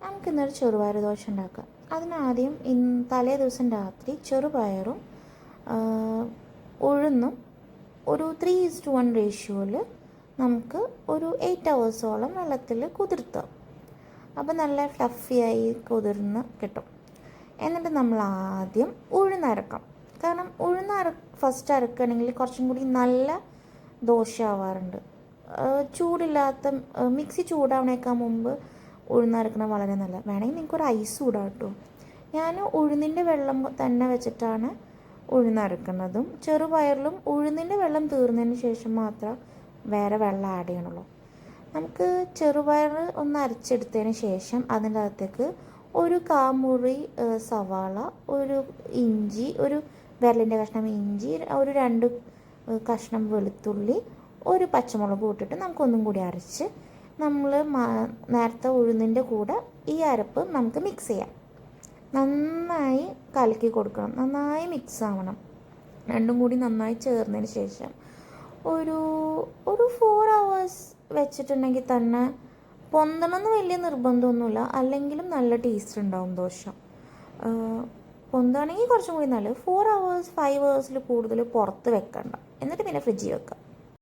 നമുക്കിന്നൊരു ചെറുപയർ ദോശ ഉണ്ടാക്കാം. അതിനാദ്യം തലേ ദിവസം രാത്രി ചെറുപയറും ഉഴുന്നും ഒരു 3:1 റേഷ്യോയിൽ നമുക്ക് ഒരു 8 hours വെള്ളത്തിൽ കുതിർത്താം. അപ്പോൾ നല്ല ഫ്ലഫിയായി കുതിർന്ന് കിട്ടും. എന്നിട്ട് നമ്മൾ ആദ്യം ഉഴുന്നരക്കാം. കാരണം ഫസ്റ്റ് അരക്കുകയാണെങ്കിൽ കുറച്ചും കൂടി നല്ല ദോശ ആവാറുണ്ട്. ചൂടില്ലാത്ത മിക്സി ചൂടാവണേക്കാൾ മുമ്പ് ഉഴുന്നരക്കണം വളരെ നല്ല. വേണമെങ്കിൽ നിങ്ങൾക്കൊരു ഐസ് ഇടാം കേട്ടോ. ഞാൻ ഉഴുന്നിൻ്റെ വെള്ളം തന്നെ വെച്ചിട്ടാണ് ഉഴുന്നരക്കുന്നതും. ചെറുപയറിലും ഉഴുന്നിൻ്റെ വെള്ളം തീർന്നതിന് ശേഷം മാത്രം വേറെ വെള്ളം ആഡ് ചെയ്യണുള്ളൂ. നമുക്ക് ചെറുപയർ ഒന്ന് അരച്ചെടുത്തതിന് ശേഷം അതിൻ്റെ അകത്തേക്ക് ഒരു കാമുറി സവാള, ഒരു ഇഞ്ചി, ഒരു വിരലിൻ്റെ കഷ്ണം ഇഞ്ചി, ഒരു 2 കഷ്ണം വെളുത്തുള്ളി, ഒരു പച്ചമുളക് ഇട്ടിട്ട് നമുക്കൊന്നും കൂടി അരച്ച് നമ്മൾ നേരത്തെ ഉഴുന്നിൻ്റെ കൂടെ ഈ അരപ്പ് നമുക്ക് മിക്സ് ചെയ്യാം. നന്നായി കലക്കി കൊടുക്കണം, നന്നായി മിക്സ് ആവണം. രണ്ടും കൂടി നന്നായി ചേർന്നതിന് ശേഷം ഒരു 4 hours വെച്ചിട്ടുണ്ടെങ്കിൽ തന്നെ പൊന്തണമെന്ന് വലിയ നിർബന്ധമൊന്നുമില്ല. അല്ലെങ്കിലും നല്ല ടേസ്റ്റ് ഉണ്ടാവും ദോശ. പൊന്താണെങ്കിൽ കുറച്ചും കൂടി നല്ലത്. 4 hours 5 hours കൂടുതൽ പുറത്ത് വെക്കണ്ട. എന്നിട്ട് പിന്നെ ഫ്രിഡ്ജിൽ വെക്കാം.